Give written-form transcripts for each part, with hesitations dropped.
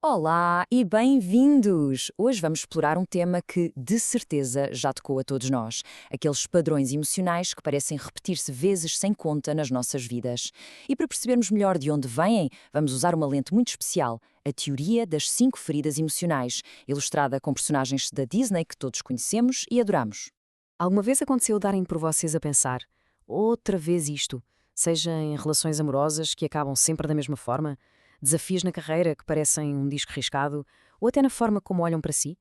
Olá e bem-vindos! Hoje vamos explorar um tema que, de certeza, já tocou a todos nós. Aqueles padrões emocionais que parecem repetir-se vezes sem conta nas nossas vidas. E para percebermos melhor de onde vêm, vamos usar uma lente muito especial, a teoria das 5 feridas emocionais, ilustrada com personagens da Disney que todos conhecemos e adoramos. Alguma vez aconteceu darem por vocês a pensar, outra vez isto, seja em relações amorosas que acabam sempre da mesma forma, desafios na carreira que parecem um disco riscado, ou até na forma como olham para si?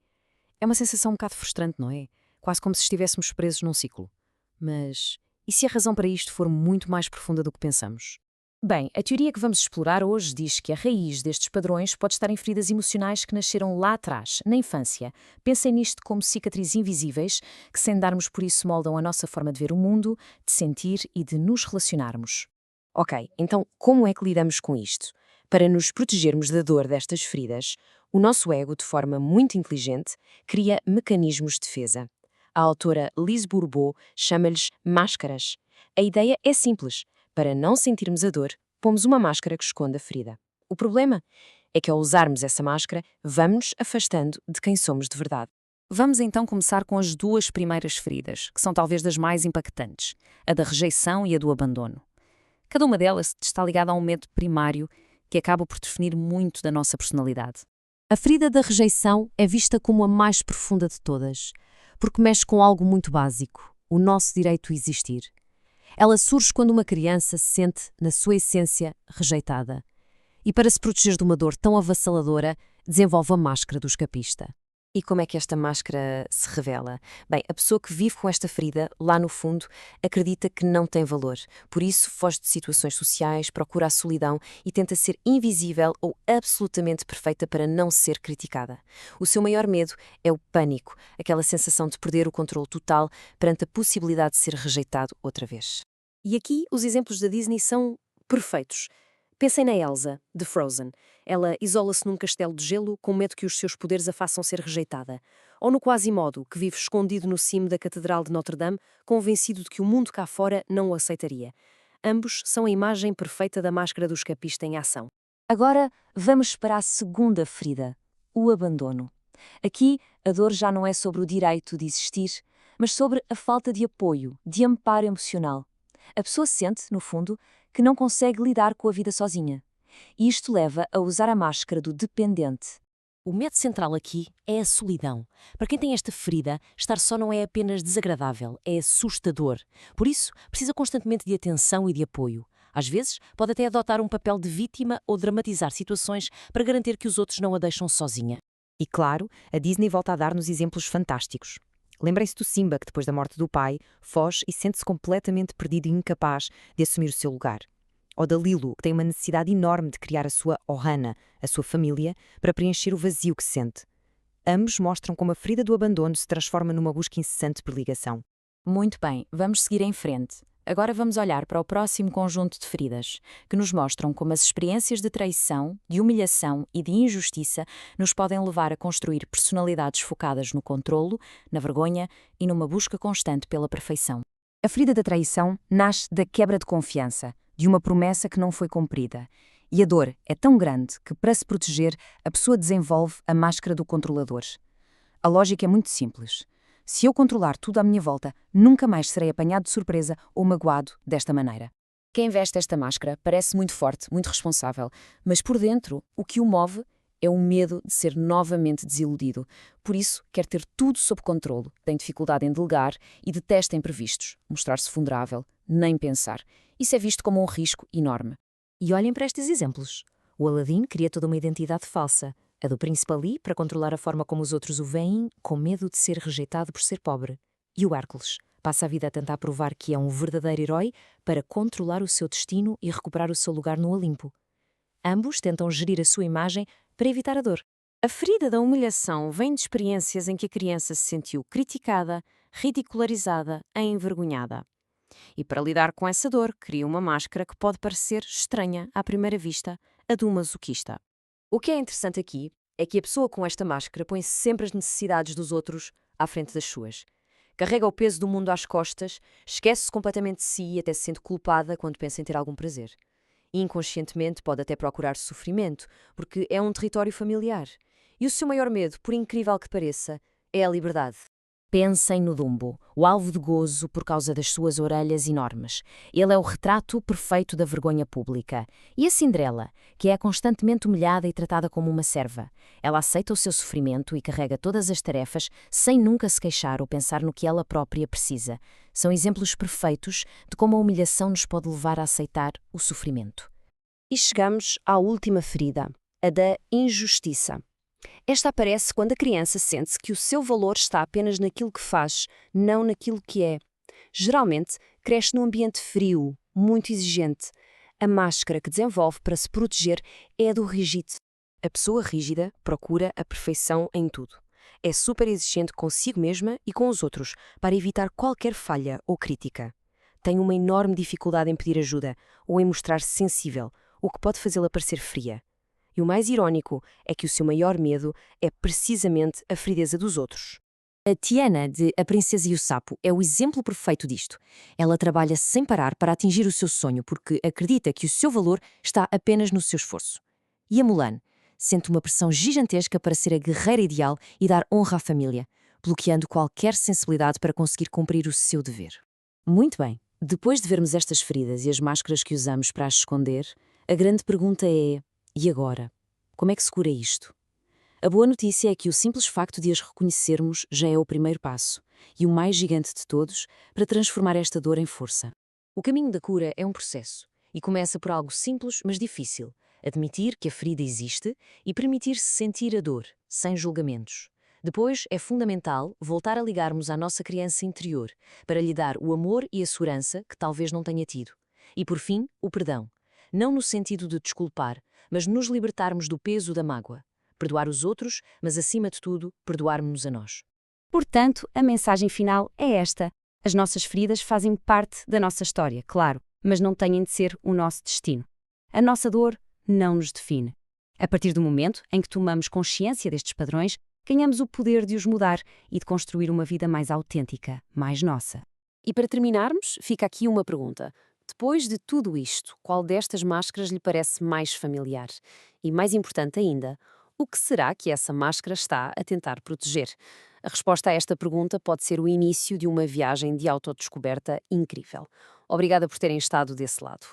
É uma sensação um bocado frustrante, não é? Quase como se estivéssemos presos num ciclo. Mas e se a razão para isto for muito mais profunda do que pensamos? Bem, a teoria que vamos explorar hoje diz que a raiz destes padrões pode estar em feridas emocionais que nasceram lá atrás, na infância. Pensem nisto como cicatrizes invisíveis que, sem darmos por isso, moldam a nossa forma de ver o mundo, de sentir e de nos relacionarmos. Ok, então como é que lidamos com isto? Para nos protegermos da dor destas feridas, o nosso ego, de forma muito inteligente, cria mecanismos de defesa. A autora Lise Bourbeau chama-lhes máscaras. A ideia é simples. Para não sentirmos a dor, pomos uma máscara que esconde a ferida. O problema é que ao usarmos essa máscara, vamos-nos afastando de quem somos de verdade. Vamos então começar com as duas primeiras feridas, que são talvez das mais impactantes, a da rejeição e a do abandono. Cada uma delas está ligada a um medo primário que acaba por definir muito da nossa personalidade. A ferida da rejeição é vista como a mais profunda de todas, porque mexe com algo muito básico, o nosso direito a existir. Ela surge quando uma criança se sente, na sua essência, rejeitada. E para se proteger de uma dor tão avassaladora, desenvolve a máscara do escapista. E como é que esta máscara se revela? Bem, a pessoa que vive com esta ferida, lá no fundo, acredita que não tem valor. Por isso, foge de situações sociais, procura a solidão e tenta ser invisível ou absolutamente perfeita para não ser criticada. O seu maior medo é o pânico, aquela sensação de perder o controle total perante a possibilidade de ser rejeitado outra vez. E aqui os exemplos da Disney são perfeitos. Pensem na Elsa, de Frozen. Ela isola-se num castelo de gelo com medo que os seus poderes a façam ser rejeitada. Ou no Quasimodo, que vive escondido no cimo da Catedral de Notre-Dame, convencido de que o mundo cá fora não o aceitaria. Ambos são a imagem perfeita da máscara do escapista em ação. Agora, vamos para a segunda ferida, o abandono. Aqui, a dor já não é sobre o direito de existir, mas sobre a falta de apoio, de amparo emocional. A pessoa sente, no fundo, que não consegue lidar com a vida sozinha. E isto leva a usar a máscara do dependente. O medo central aqui é a solidão. Para quem tem esta ferida, estar só não é apenas desagradável, é assustador. Por isso, precisa constantemente de atenção e de apoio. Às vezes, pode até adotar um papel de vítima ou dramatizar situações para garantir que os outros não a deixam sozinha. E claro, a Disney volta a dar-nos exemplos fantásticos. Lembrem-se do Simba, que depois da morte do pai, foge e sente-se completamente perdido e incapaz de assumir o seu lugar. Ou da Lilo, que tem uma necessidade enorme de criar a sua Ohana, a sua família, para preencher o vazio que sente. Ambos mostram como a ferida do abandono se transforma numa busca incessante por ligação. Muito bem, vamos seguir em frente. Agora vamos olhar para o próximo conjunto de feridas, que nos mostram como as experiências de traição, de humilhação e de injustiça nos podem levar a construir personalidades focadas no controlo, na vergonha e numa busca constante pela perfeição. A ferida da traição nasce da quebra de confiança, de uma promessa que não foi cumprida. E a dor é tão grande que, para se proteger, a pessoa desenvolve a máscara do controlador. A lógica é muito simples. Se eu controlar tudo à minha volta, nunca mais serei apanhado de surpresa ou magoado desta maneira. Quem veste esta máscara parece muito forte, muito responsável, mas por dentro, o que o move é o medo de ser novamente desiludido. Por isso, quer ter tudo sob controle, tem dificuldade em delegar e detesta imprevistos, mostrar-se vulnerável, nem pensar. Isso é visto como um risco enorme. E olhem para estes exemplos. O Aladim cria toda uma identidade falsa. A do príncipe Ali para controlar a forma como os outros o veem, com medo de ser rejeitado por ser pobre. E o Hércules passa a vida a tentar provar que é um verdadeiro herói para controlar o seu destino e recuperar o seu lugar no Olimpo. Ambos tentam gerir a sua imagem para evitar a dor. A ferida da humilhação vem de experiências em que a criança se sentiu criticada, ridicularizada, envergonhada. E para lidar com essa dor, cria uma máscara que pode parecer estranha à primeira vista, a do masoquista. O que é interessante aqui é que a pessoa com esta máscara põe sempre as necessidades dos outros à frente das suas. Carrega o peso do mundo às costas, esquece-se completamente de si e até se sente culpada quando pensa em ter algum prazer. E inconscientemente pode até procurar sofrimento, porque é um território familiar. E o seu maior medo, por incrível que pareça, é a liberdade. Pensem no Dumbo, o alvo de gozo por causa das suas orelhas enormes. Ele é o retrato perfeito da vergonha pública. E a Cinderela, que é constantemente humilhada e tratada como uma serva. Ela aceita o seu sofrimento e carrega todas as tarefas sem nunca se queixar ou pensar no que ela própria precisa. São exemplos perfeitos de como a humilhação nos pode levar a aceitar o sofrimento. E chegamos à última ferida, a da injustiça. Esta aparece quando a criança sente que o seu valor está apenas naquilo que faz, não naquilo que é. Geralmente, cresce num ambiente frio, muito exigente. A máscara que desenvolve para se proteger é a do rígido. A pessoa rígida procura a perfeição em tudo. É super exigente consigo mesma e com os outros, para evitar qualquer falha ou crítica. Tem uma enorme dificuldade em pedir ajuda ou em mostrar-se sensível, o que pode fazê-la parecer fria. E o mais irónico é que o seu maior medo é precisamente a frieza dos outros. A Tiana, de A Princesa e o Sapo, é o exemplo perfeito disto. Ela trabalha sem parar para atingir o seu sonho porque acredita que o seu valor está apenas no seu esforço. E a Mulan sente uma pressão gigantesca para ser a guerreira ideal e dar honra à família, bloqueando qualquer sensibilidade para conseguir cumprir o seu dever. Muito bem. Depois de vermos estas feridas e as máscaras que usamos para as esconder, a grande pergunta é: e agora? Como é que se cura isto? A boa notícia é que o simples facto de as reconhecermos já é o primeiro passo, e o mais gigante de todos, para transformar esta dor em força. O caminho da cura é um processo, e começa por algo simples, mas difícil: admitir que a ferida existe e permitir-se sentir a dor, sem julgamentos. Depois, é fundamental voltar a ligarmos à nossa criança interior, para lhe dar o amor e a segurança que talvez não tenha tido. E, por fim, o perdão. Não no sentido de desculpar, mas nos libertarmos do peso da mágoa. Perdoar os outros, mas acima de tudo, perdoarmos-nos a nós. Portanto, a mensagem final é esta. As nossas feridas fazem parte da nossa história, claro, mas não têm de ser o nosso destino. A nossa dor não nos define. A partir do momento em que tomamos consciência destes padrões, ganhamos o poder de os mudar e de construir uma vida mais autêntica, mais nossa. E para terminarmos, fica aqui uma pergunta. Depois de tudo isto, qual destas máscaras lhe parece mais familiar? E mais importante ainda, o que será que essa máscara está a tentar proteger? A resposta a esta pergunta pode ser o início de uma viagem de autodescoberta incrível. Obrigada por terem estado desse lado.